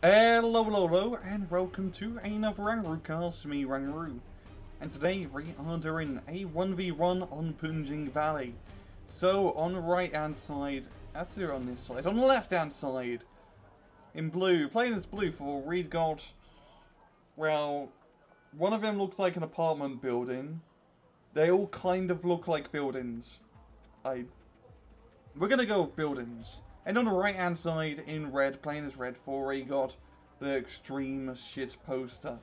Hello, and welcome to another Rangaroo cast, me Rangaroo. And today we are doing a 1v1 on Punjing Valley. So, on the right hand side, let's do it on this side, on the left hand side, in blue, playing as blue for Reed got, well, one of them looks like an apartment building. They all kind of look like buildings. We're gonna go with buildings. And on the right hand side, in red, playing as red 4, he got the extreme shit poster.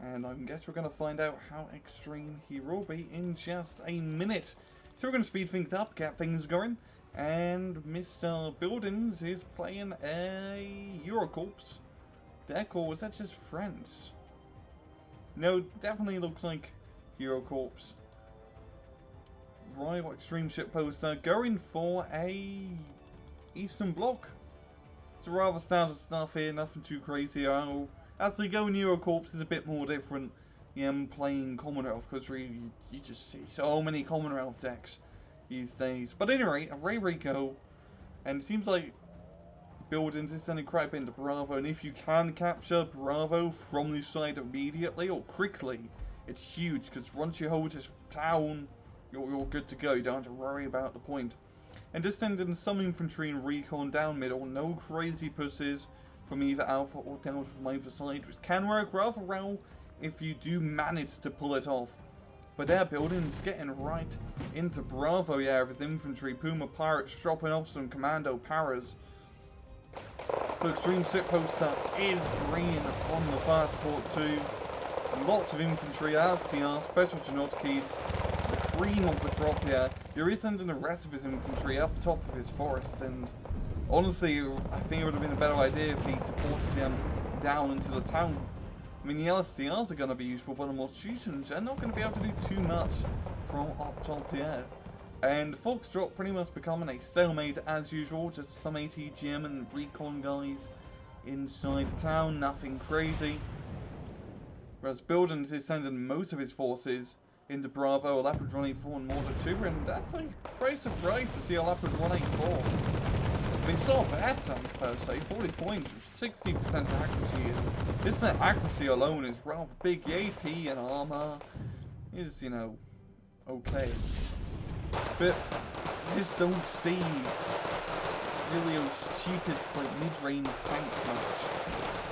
And I guess we're going to find out how extreme he will be in just a minute. So we're going to speed things up, get things going. And Mr. Buildings is playing a Eurocorps. Decor, is that just friends? No, definitely looks like Eurocorps. Right, what extreme shit poster? Going for a Eastern Bloc. It's a rather standard stuff here, nothing too crazy. As they go, Eurocorps is a bit more different. Playing Commonwealth, because really, you just see so many Commonwealth decks these days. But anyway, away we go. And it seems like Buildings is sending quite a bit into Bravo, and if you can capture Bravo from this side immediately or quickly, it's huge, because once you hold this town, you're good to go. You don't have to worry about the point. And just sending some infantry and recon down middle, no crazy pushes from either Alpha or Delta from either side, which can work rather well if you do manage to pull it off. But their Buildings getting right into Bravo, yeah, with his infantry. Puma Pirates dropping off some commando paras. The extreme sit poster is green on the fire support too. Lots of infantry, RCR, special Genotkis. Cream of the crop here. You're sending the rest of his infantry up top of his forest, and honestly, I think it would have been a better idea if he supported him down into the town. I mean, the LSTRs are going to be useful, but the Malthusians are not going to be able to do too much from up top here. And Foxtrot pretty much becoming a stalemate as usual, just some ATGM and recon guys inside the town, nothing crazy. Whereas Buildings is sending most of his forces into Bravo, a Leopard 184 and Mortar 2, and that's a great surprise to see a Leopard 184. I mean, it's not a bad tank per se, 40 points, 60% accuracy is. This accuracy alone is rather big. The AP and armor is, you know, okay. But you just don't see really those cheapest, like, mid-range tanks much.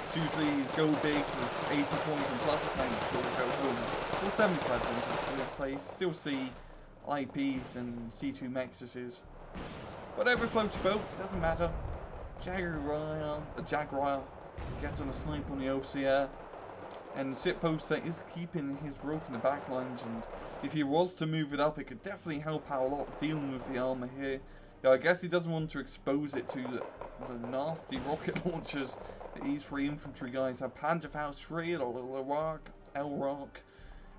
It's usually go big with 80 points and plus tanks or go home. Or 75 points actually, you still see IPs and C2 Nexuses. Whatever floats your boat, doesn't matter. Jaguar gets on a snipe on the OCR. And the sit poster is keeping his rook in the backlines, and if he was to move it up, it could definitely help out a lot dealing with the armor here. Yeah, I guess he doesn't want to expose it to the nasty rocket launchers that these three infantry guys have. Panzerfaust 3, Elrock,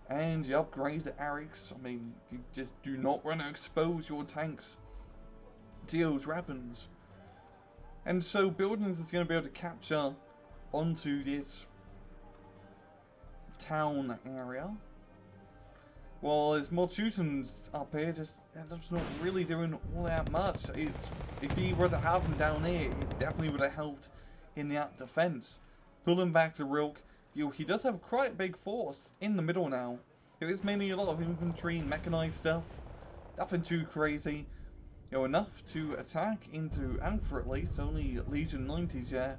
and you upgrade the Ariks. I mean, you just do not want to expose your tanks to those weapons. And so Buildings is going to be able to capture onto this town area. Well, there's Malthusians up here, just not really doing all that much. If he were to have them down here, it definitely would have helped in that defense. Pulling back to Rilk, he does have quite a big force in the middle now. It is mainly a lot of infantry and mechanized stuff. Nothing too crazy. Enough to attack into Alpha at least, only Legion 90s yet.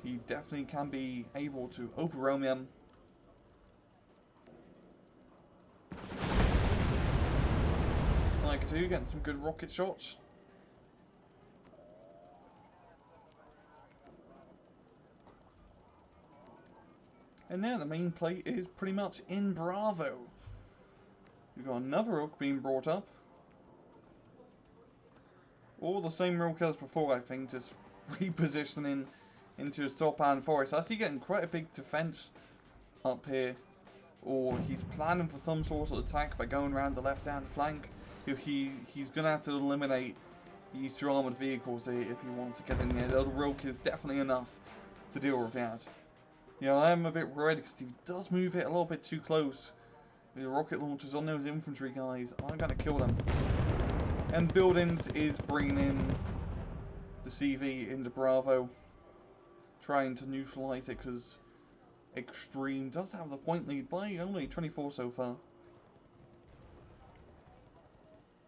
He definitely can be able to overwhelm him. Tiger 2 getting some good rocket shots. And now the main plate is pretty much in Bravo. We've got another rook being brought up. All the same rook as before, I think, just repositioning into his top hand forest. I see getting quite a big defense up here. Or he's planning for some sort of attack by going around the left hand flank. He's going to have to eliminate these two armoured vehicles here if he wants to get in there. The other rook is definitely enough to deal with that. I am a bit worried because if he does move it a little bit too close, the rocket launchers on those infantry guys are going to kill them. And Buildings is bringing in the CV into Bravo. trying to neutralise it, because Extreme does have the point lead by only 24 so far.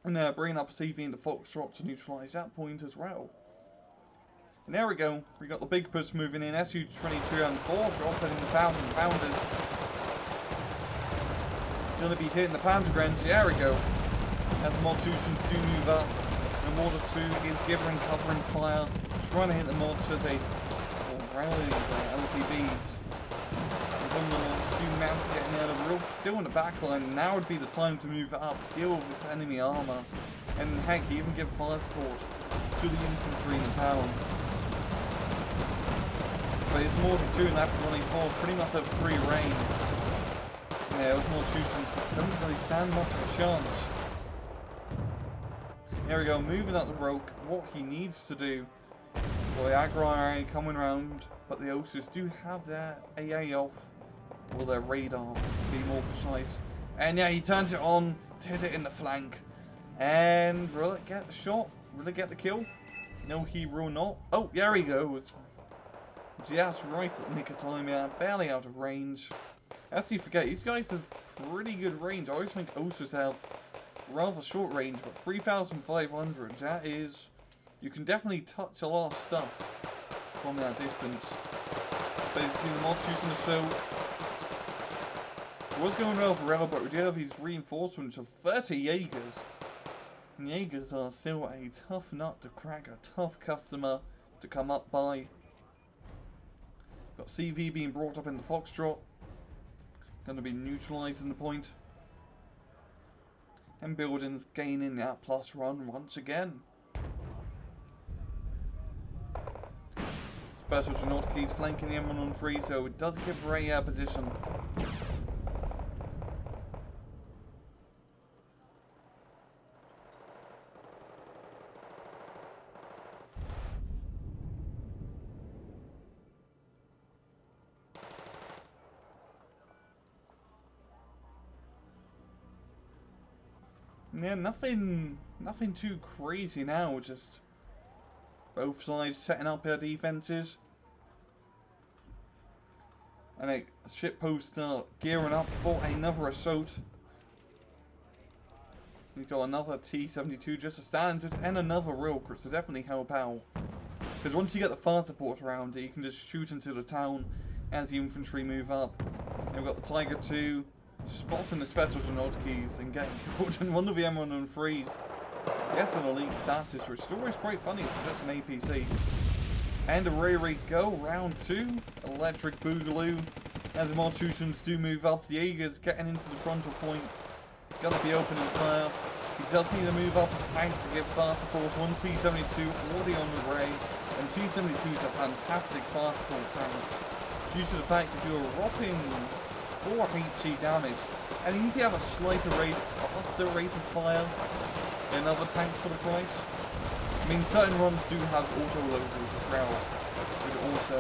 And now bringing up CV into Foxtrot to neutralise that point as well. And there we go, we got the big push moving in, SU-22 and 4 dropping the 1,000 pounders. Gonna be hitting the Panzergrenz, there we go. As the Malthusians do move up. And Mortar 2 is giving covering fire, trying to hit the monsters, rallying the LTVs. And some of the Malthusian mounts getting out of real still in the backline. Now would be the time to move up, deal with this enemy armour. And heck, even give fire support to the infantry in the town. But it's Mortar 2 and after running 4 pretty much have free reign. Yeah, those Malthusians just don't really stand much of a chance. There we go, moving up the rope, what he needs to do. Well, the aggro coming around, but the Osis do have their AA off, or their radar, to be more precise. And yeah, he turns it on, hit it in the flank. And will it get the shot? Will it get the kill? No, he will not. Oh, there we go. It's just right at the nick of time, yeah, barely out of range. As you forget, these guys have pretty good range. I always think Osis have rather short range, but 3,500, that is, you can definitely touch a lot of stuff from that distance. Basically, the mods using the show was going well forever, but we do have these reinforcements of 30 Jaegers. And Jaegers are still a tough nut to crack, a tough customer to come up by. Got CV being brought up in the Foxtrot, going to be neutralising the point. And buildings gaining that plus run once again. Special Nauticus flanking the M113, so it does give Ray a position. Yeah, nothing too crazy now, just both sides setting up their defences. And a shippost gearing up for another assault. He's got another T-72 just a standard and another Rilkrit to definitely help out. Because once you get the fire support around it, you can just shoot into the town as the infantry move up. And we've got the Tiger 2. Spotting the special Nauticus and getting killed in one of the M113s. Gets an elite status, which is always quite funny for just an APC. And a Ray go, round 2. Electric Boogaloo. As the Malthusians do move up, the Jaegers getting into the frontal point. Gonna be opening fire. He does need to move up his tanks to give fire support. One T-72 already on the Ray. And T-72s are fantastic fire support tanks. Due to the fact that you're whopping 4 HE damage, and you usually have a slighter rate, a faster rate of fire than other tanks for the price. I mean, certain runs do have auto loaders as well, which also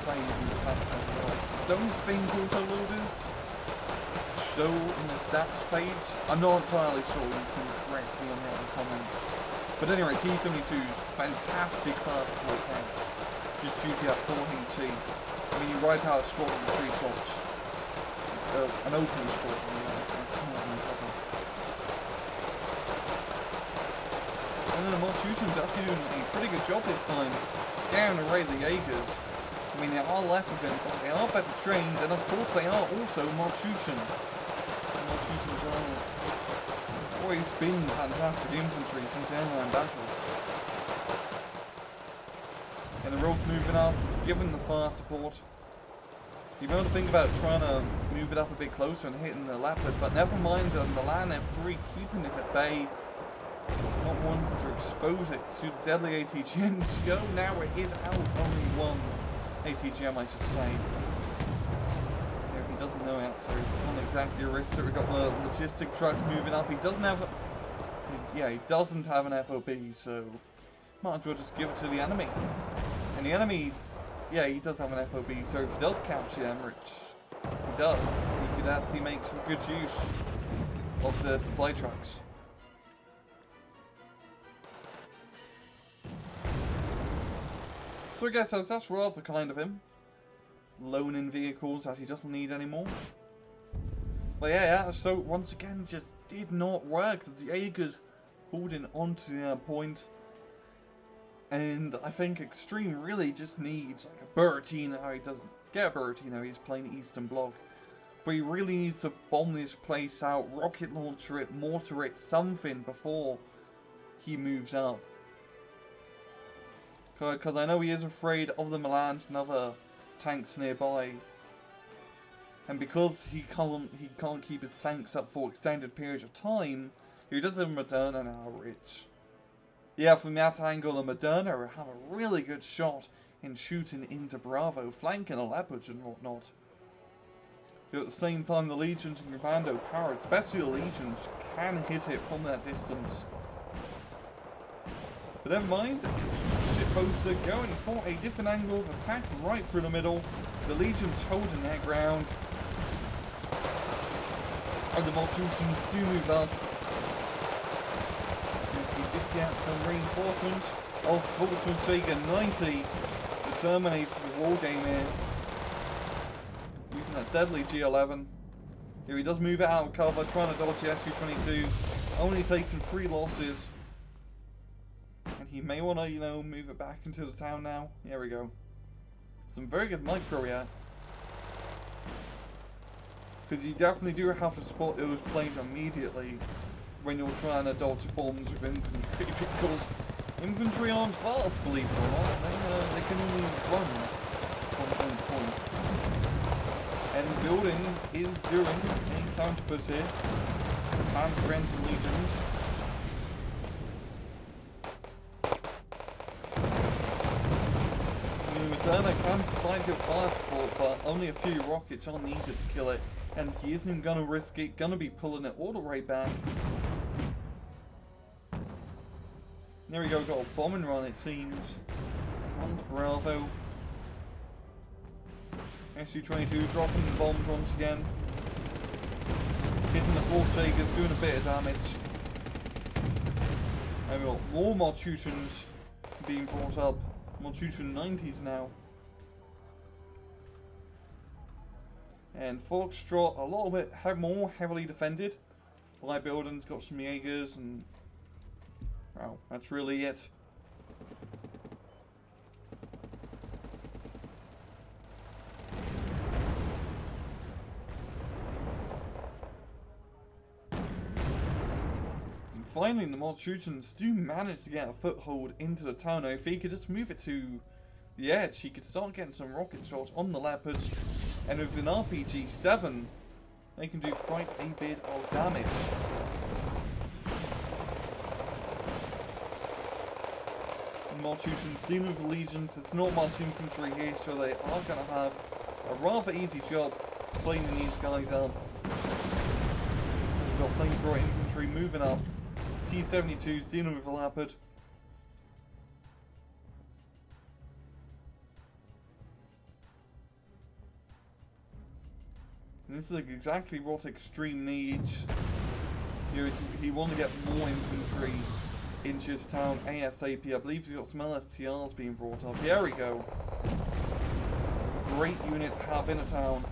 plays in the fact that I don't think auto loaders show in the stats page. I'm not entirely sure, you can correct me on that in the comments. But anyway, T-72's fantastic fast support tank, just due to that 4 HE. I mean, you wipe out a squad with 3 shots. An open squad, that's not no problem. And then the Malthusians actually doing a pretty good job this time, scaring away the Jaegers. I mean, there are less of them, but they are better trained, and of course they are also Malthusian. Malthusians are always been fantastic infantry since airline battle. And the rope moving up, giving the fire support. You know to think about trying to move it up a bit closer and hitting the Leopard, but never mind the Milan F3 keeping it at bay. Not wanting to expose it to deadly ATGMs. Yo, now it is out. Only one ATGM, I should say. Yeah, he doesn't know it, so not exactly a risk. So we've got the logistic trucks moving up. He doesn't have he doesn't have an FOB, so might as well just give it to the enemy. And the enemy, yeah, he does have an FOB, so if he does capture them, which he does, he could actually make some good use of the supply trucks. So I guess that's rather kind of him. Loaning vehicles that he doesn't need anymore. But yeah, so once again, it just did not work. The Jaegers holding onto the point. And I think Extreme really just needs like a Bertino. He doesn't get a Bertino, he's playing Eastern Bloc. But he really needs to bomb this place out, rocket launcher it, mortar it, something before he moves up. Because I know he is afraid of the Milans and other tanks nearby. And because he can't keep his tanks up for extended periods of time, he does have Moderna now, which... Yeah, from that angle, a Moderna will have a really good shot in shooting into Bravo, flanking a Leopard and whatnot. But at the same time, the Legions and Commando power, especially the Legions, can hit it from that distance. But never mind, shipboats are going for a different angle of attack right through the middle. The Legions holding their ground. And the Malthusians do move up. We did get some reinforcements of Volkswagen 90 to terminate the Wargame here. Using a deadly G11. Here he does move it out of cover, trying to dodge the Su-22. Only taking 3 losses. And he may want to, you know, move it back into the town now. Here we go. Some very good micro here. Because you definitely do have to spot those planes immediately when you're trying to dodge bombs with infantry. Because infantry aren't fast, believe it or not. They can only run from point to point. And Buildings is doing a counter-push here. And Friends and Legions. Moderna can provide good fire support, but only a few rockets are needed to kill it. And he isn't going to risk it, going to be pulling it all the way back. There we go, got a bombing run it seems. On to Bravo. Su-22 dropping the bombs once again. Hitting the Volkswagens, doing a bit of damage. And we've got more Malthusians being brought up. Malthusian 90s now. And Foxtrot a little bit more heavily defended. By Buildings, got some Jaegers and... Wow, that's really it. And finally, the Malthusians do manage to get a foothold into the town. Now, if he could just move it to the edge, he could start getting some rocket shots on the Leopards. And with an RPG-7, they can do quite a bit of damage. And Malthusians dealing with the Legions, there's not much infantry here, so they are going to have a rather easy job cleaning these guys up. We've got flamethrower infantry moving up. T-72's dealing with the Leopard. And this is exactly what Extreme needs. He wants to get more infantry into his town ASAP. I believe he's got some LSTRs being brought up. Here we go. Great unit to have in a town.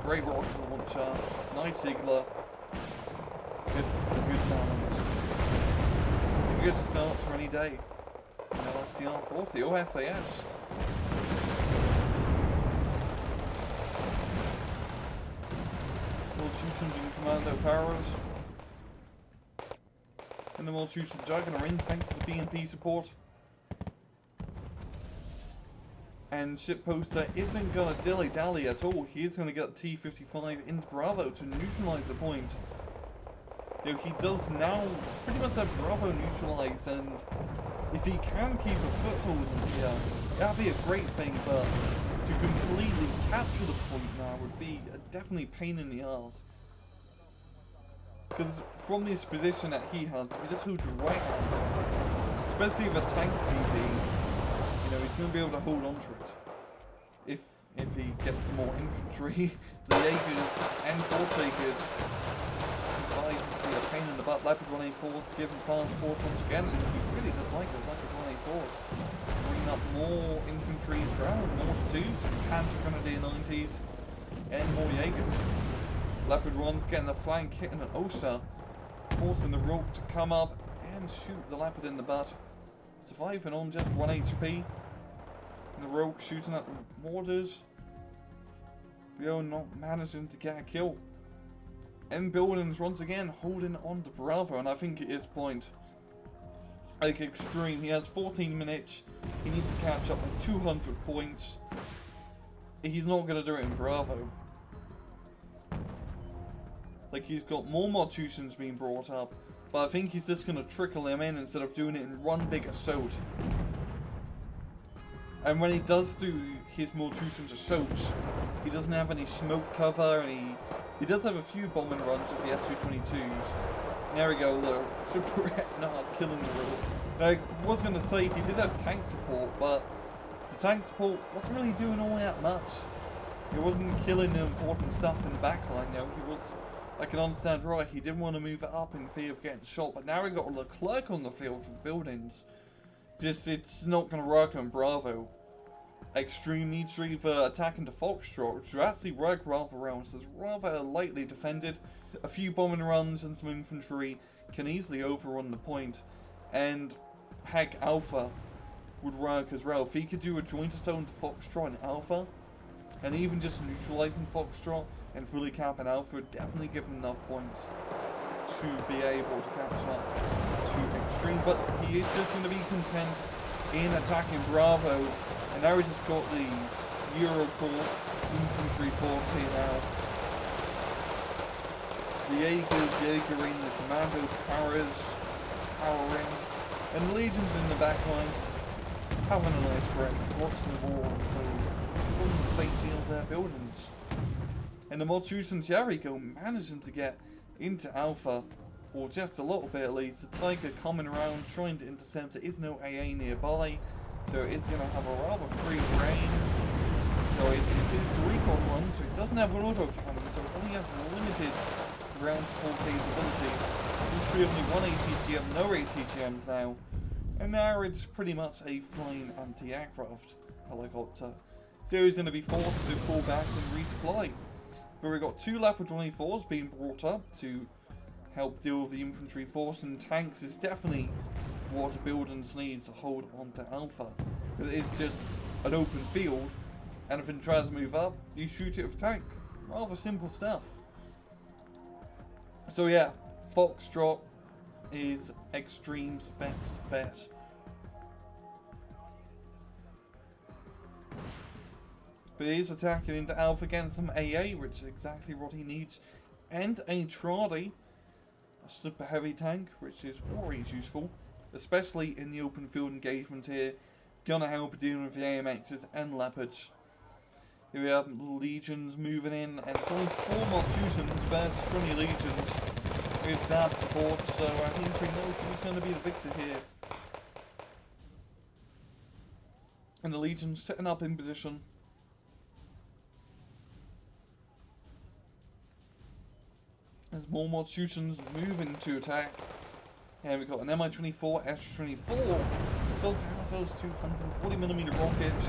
Great rocket launcher. Nice Ziegler. Good balance. A good start for any day. LSTR 40 or SAS. Malthusians and Commando powers. And the Malthusians are going to ring thanks to the BMP support. And Ship Poster isn't going to dilly-dally at all. He is going to get the T-55 into Bravo to neutralise the point. You know, he does now pretty much have Bravo neutralised, and if he can keep a foothold in here, that'd be a great thing, but to completely capture the point now would be a definitely pain in the arse. Because from this position that he has, if he just holds right hands, especially with a tank CV, you know, he's going to be able to hold on to it. If he gets some more infantry, the Jaegers and Foretakers survive to be a pain in the butt. Leopard 1A4s giving fast support once again, and he really does like those Leopard 1A4s. Bringing up more infantry as well, more 2s, Panther Grenadier 90s, and more Jaegers. Leopard 1's getting the flank hit and an OSA, forcing the Rook to come up and shoot the Leopard in the butt. Surviving on just 1 HP. And the Rogue shooting at the mortars. Leo not managing to get a kill. And Buildings once again holding on to Bravo, and I think it is point. Like extreme, he has 14 minutes. He needs to catch up with 200 points. He's not going to do it in Bravo. Like, he's got more Mortutions being brought up, but I think he's just going to trickle them in instead of doing it in one big assault. And when he does do his Mortutions assaults, he doesn't have any smoke cover, and he does have a few bombing runs with the Su-22s. There we go, look, Super Etnard's killing the road. Now, I was going to say he did have tank support, but the tank support wasn't really doing all that much. It wasn't killing the important stuff in the backline, you know, he was... I can understand right, he didn't want to move it up in fear of getting shot, but now we got Leclerc on the field with Buildings. Just, it's not going to work on Bravo. Extreme needs to either attack into Foxtrot, which will actually work rather well, so it's rather lightly defended. A few bombing runs and some infantry can easily overrun the point, and heck, Alpha would work as well. If he could do a joint assault into Foxtrot and Alpha, and even just neutralizing Foxtrot and fully capping Alpha would definitely give him enough points to be able to catch up to Extreme, but he is just going to be content in attacking Bravo, and now he's just got the Eurocorps infantry force here now. The Jaegers, Jaegering, the Commandos, powering, and the Legions in the back line just having a nice break, watching the war unfold from the safety of their buildings. And the Mortus and Jericho managing to get into Alpha, or just a little bit at least. The Tiger coming around trying to intercept. There is no AA nearby, so it's going to have a rather free reign. So it is the recon one, so it doesn't have an autocannon, so it only has limited ground support capability. Literally only 1 ATGM, no ATGMs now. And now it's pretty much a flying anti-aircraft helicopter. So he's going to be forced to pull back and resupply. But we've got 2 Leopard 24s being brought up to help deal with the infantry force, and tanks is definitely what Buildings needs to hold on to Alpha. Because it's just an open field, and if it tries to move up, you shoot it with tank. Rather simple stuff. So yeah, Foxtrot is Extreme's best bet. But he's attacking into Alpha against some AA, which is exactly what he needs. And a Tradi, a super heavy tank, which is always useful, especially in the open field engagement here. Gonna help dealing with the AMXs and Leopards. Here we have Legions moving in, and it's only 4 Mortusans versus 20 Legions with that support, so I think we know who's going to be the victor here. And the Legions setting up in position. As more Mortusans moving to attack. And we've got an Mi-24, S-24. Still has those 240mm rockets.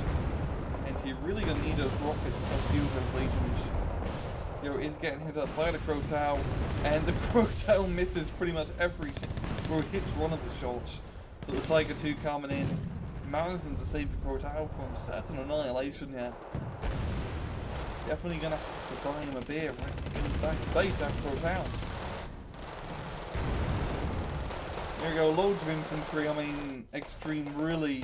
And you're really going to need those rockets to deal with those Legions. Yo, is getting hit up by the Crotal. And the Crotal misses pretty much everything. Well, it hits one of the shots. But the Tiger 2 coming in. Managing to save the Crotal from certain annihilation here. Definitely going to have to buy him a beer when he comes back to base after Crotal. Here we go, loads of infantry. I mean, Extreme really,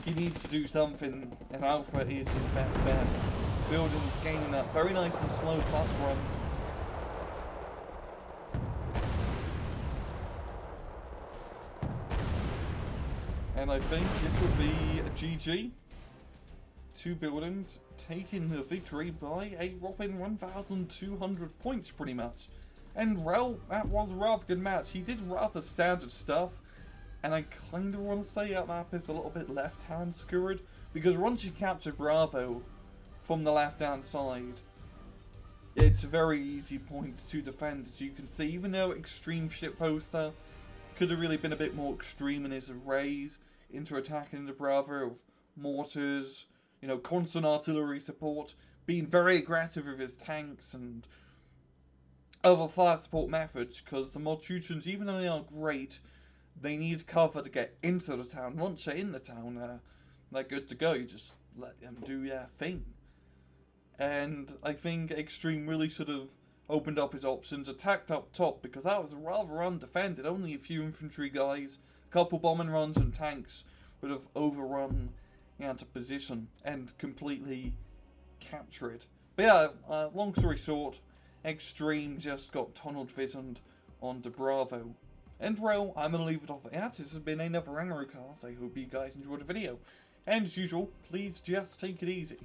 he needs to do something, and Alpha is his best bet. Buildings gaining up very nice and slow plus run. And I think this would be a GG. 2 Buildings taking the victory by a whopping 1,200 points pretty much. And well, that was a rather good match. He did rather standard stuff, and I kind of want to say that map is a little bit left-hand skewered, because once you capture Bravo from the left-hand side, it's a very easy point to defend, as you can see. Even though Extreme Shipposter could have really been a bit more extreme in his arrays into attacking the Bravo of mortars, you know, constant artillery support, being very aggressive with his tanks and other fire support methods, because the Moltutans, even though they are great, they need cover to get into the town. Once they're in the town, they're good to go. You just let them do their thing. And I think Extreme really should have opened up his options, attacked up top, because that was rather undefended. Only a few infantry guys, a couple bombing runs and tanks would have overrun into position and completely capture it. But yeah, long story short, Extreme just got tunnel visioned on the Bravo. And well, I'm going to leave it off at that. This has been another Rangarocast. I hope you guys enjoyed the video. And as usual, please just take it easy.